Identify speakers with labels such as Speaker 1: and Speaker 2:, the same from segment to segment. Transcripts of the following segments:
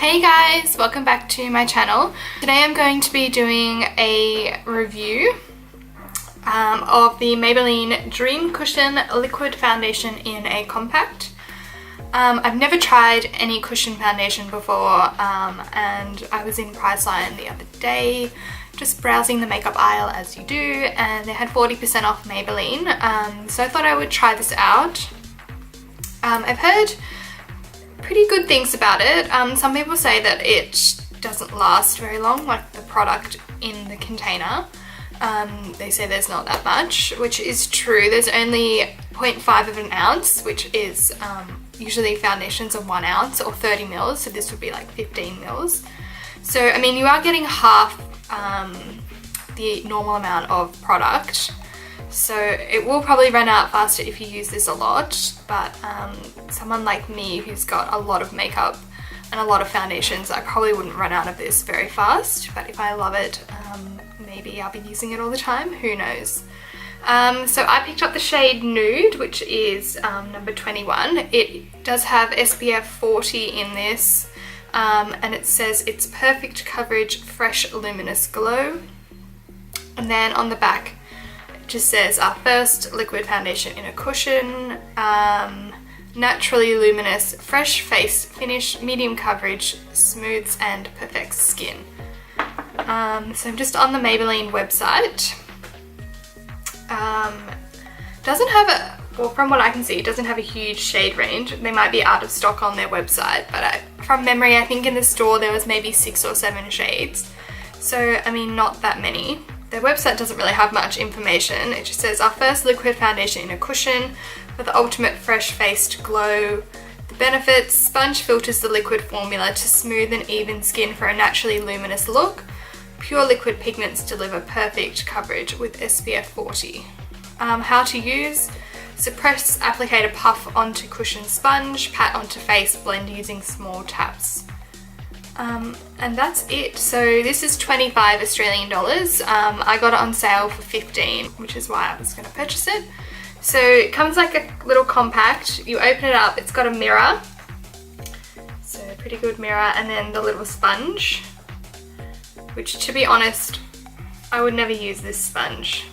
Speaker 1: Hey guys, welcome back to my channel. Today I'm going to be doing a review of the Maybelline Dream Cushion Liquid Foundation in a compact. I've never tried any cushion foundation before and I was in Priceline the other day just browsing the makeup aisle as you do, and they had 40% off Maybelline, so I thought I would try this out. I've heard pretty good things about it. Some people say that it doesn't last very long, like the product in the container. They say there's not that much, which is true. There's only 0.5 of an ounce, which is usually foundations are 1 ounce or 30 mils, so this would be like 15 mils. So I mean, you are getting half the normal amount of product. So it will probably run out faster if you use this a lot, but someone like me who's got a lot of makeup and a lot of foundations, I probably wouldn't run out of this very fast, but if I love it, maybe I'll be using it all the time, who knows. So I picked up the shade Nude, which is number 21. It does have SPF 40 in this, and it says it's perfect coverage, fresh luminous glow. And then on the back just says our first liquid foundation in a cushion, naturally luminous, fresh face finish, medium coverage, smooths and perfects skin. So I'm just on the Maybelline website. Doesn't have a, well, from what I can see, it doesn't have a huge shade range. They might be out of stock on their website, but from memory, I think in the store there was maybe 6 or 7 shades. So, I mean, not that many. Their website doesn't really have much information. It just says our first liquid foundation in a cushion for the ultimate fresh-faced glow. The benefits: sponge filters the liquid formula to smooth and even skin for a naturally luminous look. Pure liquid pigments deliver perfect coverage with SPF 40. How to use: suppress applicator, puff onto cushion sponge, pat onto face, blend using small taps. And that's it. So this is 25 Australian dollars. I got it on sale for 15, which is why I was going to purchase it. So it comes like a little compact. You open it up, it's got a mirror. So pretty good mirror, and then the little sponge, which, to be honest, I would never use this sponge.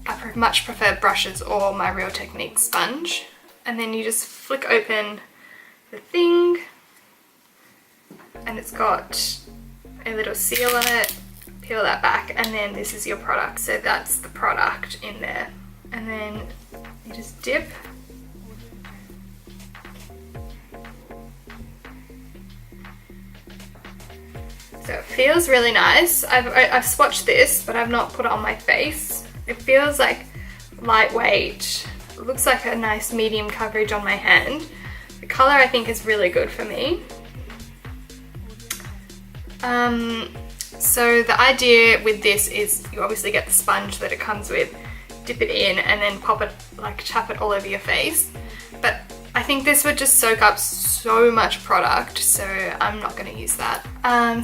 Speaker 1: I much prefer brushes or my Real Technique sponge. And then you just flick open the thing, and it's got a little seal on it. Peel that back, and then this is your product. So that's the product in there. And then you just dip. So it feels really nice. I've swatched this, but I've not put it on my face. It feels like lightweight. It looks like a nice medium coverage on my hand. The color I think is really good for me. So the idea with this is you obviously get the sponge that it comes with, dip it in, and then pop it, like tap it all over your face. But I think this would just soak up so much product, so I'm not going to use that.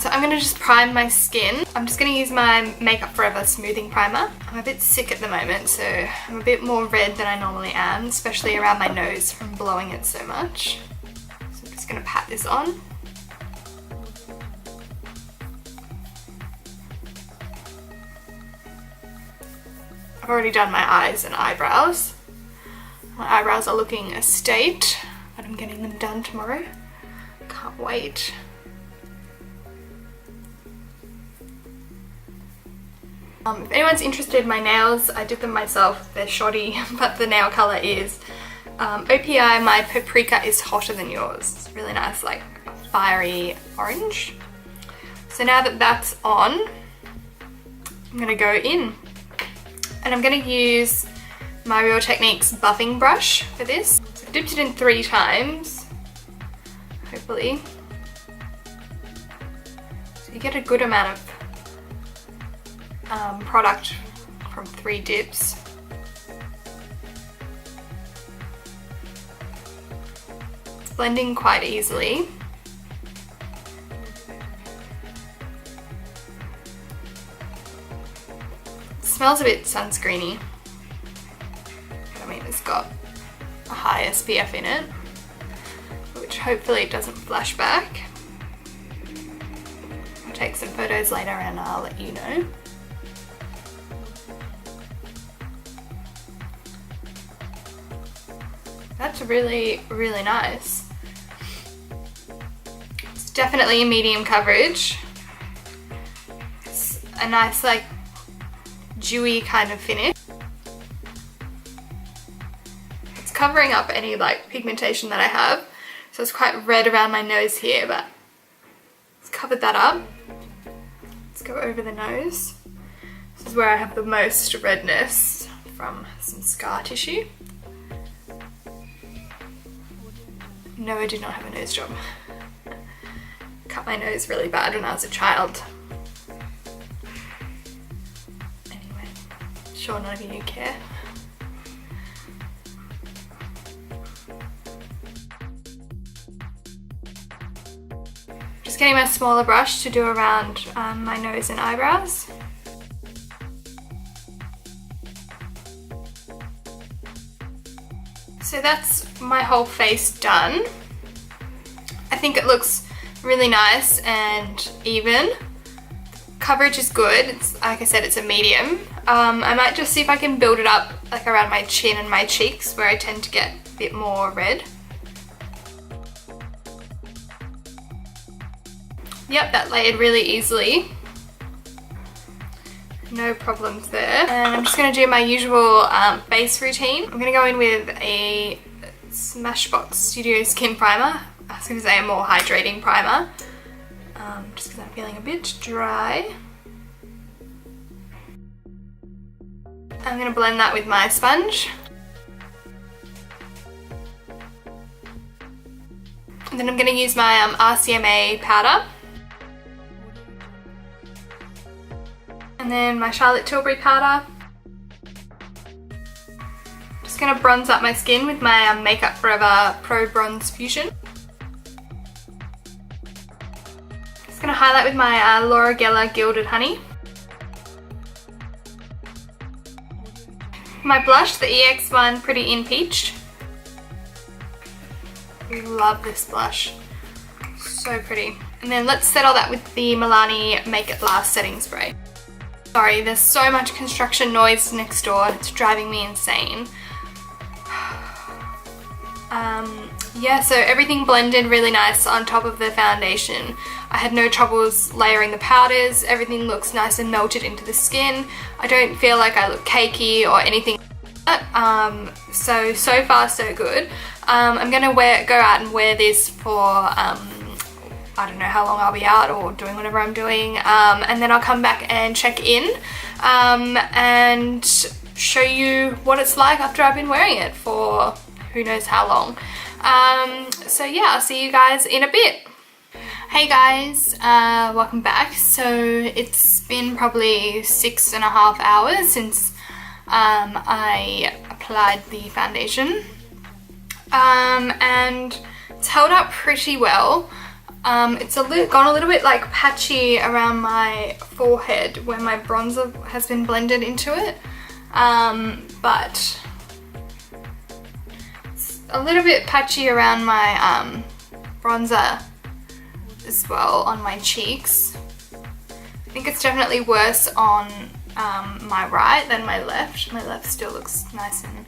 Speaker 1: So I'm going to just prime my skin. I'm just going to use my Makeupforever smoothing primer. I'm a bit sick at the moment, so I'm a bit more red than I normally am, especially around my nose from blowing it so much. So I'm just going to pat this on. I've already done my eyes and eyebrows. My eyebrows are looking a state, but I'm getting them done tomorrow. Can't wait. If anyone's interested, my nails, I did them myself. They're shoddy, but the nail colour is OPI. My paprika is hotter than yours. It's really nice, like fiery orange. So now that that's on, I'm gonna go in. And I'm going to use my Real Techniques buffing brush for this. So I dipped it in 3 times, hopefully. So you get a good amount of product from 3 dips. It's blending quite easily. Smells a bit sunscreeny. I mean, it's got a high SPF in it, which Hopefully it doesn't flash back. I'll take some photos later and I'll let you know. That's really, really nice. It's definitely a medium coverage. It's a nice like dewy kind of finish. It's covering up any like pigmentation that I have. So it's quite red around my nose here, but it's covered that up. Let's go over the nose. This is where I have the most redness from some scar tissue. No, I did not have a nose job. Cut my nose really bad when I was a child. Anyway, sure none of you care. Just getting my smaller brush to do around my nose and eyebrows. So that's my whole face done. I think it looks really nice and even. Coverage is good. It's, like I said, it's a medium. I might just see if I can build it up like around my chin and my cheeks where I tend to get a bit more red. Yep, that layered really easily. No problems there. And I'm just going to do my usual base routine. I'm going to go in with a Smashbox Studio Skin Primer. I was going to say a more hydrating primer. Just because I'm feeling a bit dry. I'm going to blend that with my sponge. And then I'm going to use my RCMA powder. And then my Charlotte Tilbury powder. Just going to bronze up my skin with my Makeupforever Pro Bronze Fusion. Just going to highlight with my Laura Geller Gilded Honey. My blush, the EX1 Pretty in Peach. Love this blush. So pretty. And then let's settle that with the Milani Make It Last Setting Spray. Sorry, there's so much construction noise next door, it's driving me insane. Yeah, so everything blended really nice on top of the foundation. I had no troubles layering the powders, everything looks nice and melted into the skin. I don't feel like I look cakey or anything like that. So far so good. I'm gonna go out and wear this for I don't know how long I'll be out or doing whatever I'm doing, and then I'll come back and check in and show you what it's like after I've been wearing it for who knows how long. So yeah, I'll see you guys in a bit. Hey guys, welcome back. So it's been probably 6.5 hours since I applied the foundation, and it's held up pretty well. It's gone a little bit like patchy around my forehead where my bronzer has been blended into it, but it's a little bit patchy around my bronzer as well on my cheeks. I think it's definitely worse on my right than my left. My left still looks nice and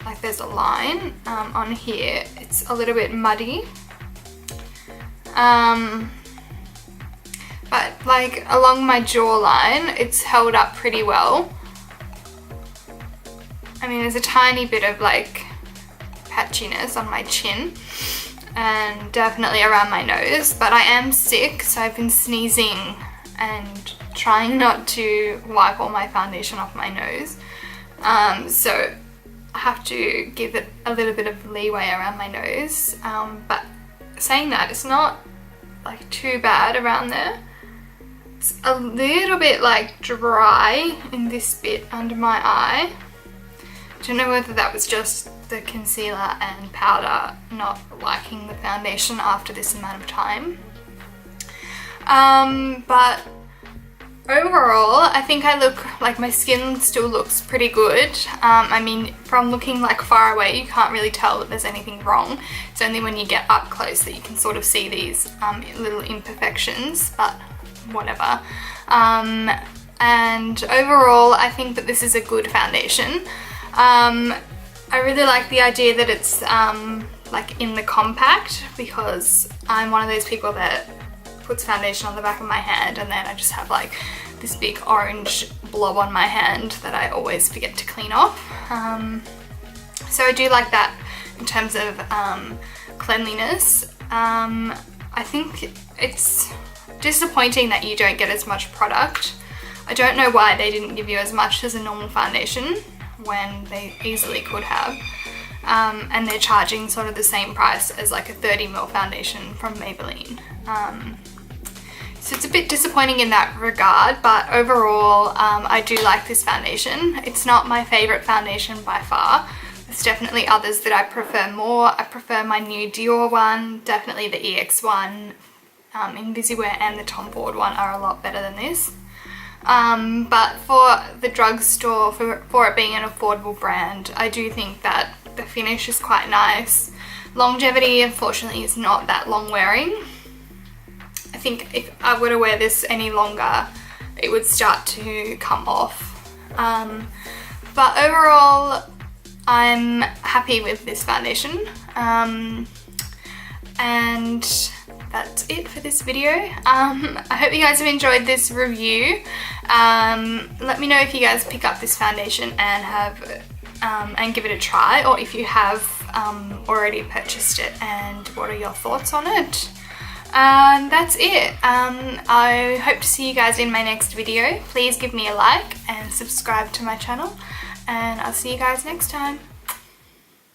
Speaker 1: like there's a line. On here it's a little bit muddy. But like along my jawline, it's held up pretty well. I mean, there's a tiny bit of like patchiness on my chin and definitely around my nose, but I am sick, so I've been sneezing and trying not to wipe all my foundation off my nose. So I have to give it a little bit of leeway around my nose, but saying that, it's not like too bad around there. It's a little bit like dry in this bit under my eye. I don't know whether that was just the concealer and powder not liking the foundation after this amount of time. But overall, I think I look like my skin still looks pretty good. I mean, from looking like far away, you can't really tell that there's anything wrong. It's only when you get up close that you can sort of see these little imperfections, but whatever. And overall, I think that this is a good foundation. I really like the idea that it's like in the compact, because I'm one of those people that puts foundation on the back of my hand and then I just have like this big orange blob on my hand that I always forget to clean off. So I do like that in terms of cleanliness. I think it's disappointing that you don't get as much product. I don't know why they didn't give you as much as a normal foundation when they easily could have. And they're charging sort of the same price as like a 30ml foundation from Maybelline. So it's a bit disappointing in that regard, but overall I do like this foundation. It's not my favourite foundation by far. There's definitely others that I prefer more. I prefer my new Dior one, definitely the EX one, Invisiwear and the Tom Ford one are a lot better than this. But for the drugstore, for it being an affordable brand, I do think that the finish is quite nice. Longevity, unfortunately, is not that long wearing. I think if I were to wear this any longer, it would start to come off. But overall, I'm happy with this foundation. And that's it for this video. I hope you guys have enjoyed this review. Let me know if you guys pick up this foundation and have and give it a try, or if you have already purchased it and what are your thoughts on it. And that's it. I hope to see you guys in my next video. Please give me a like and subscribe to my channel, and I'll see you guys next time.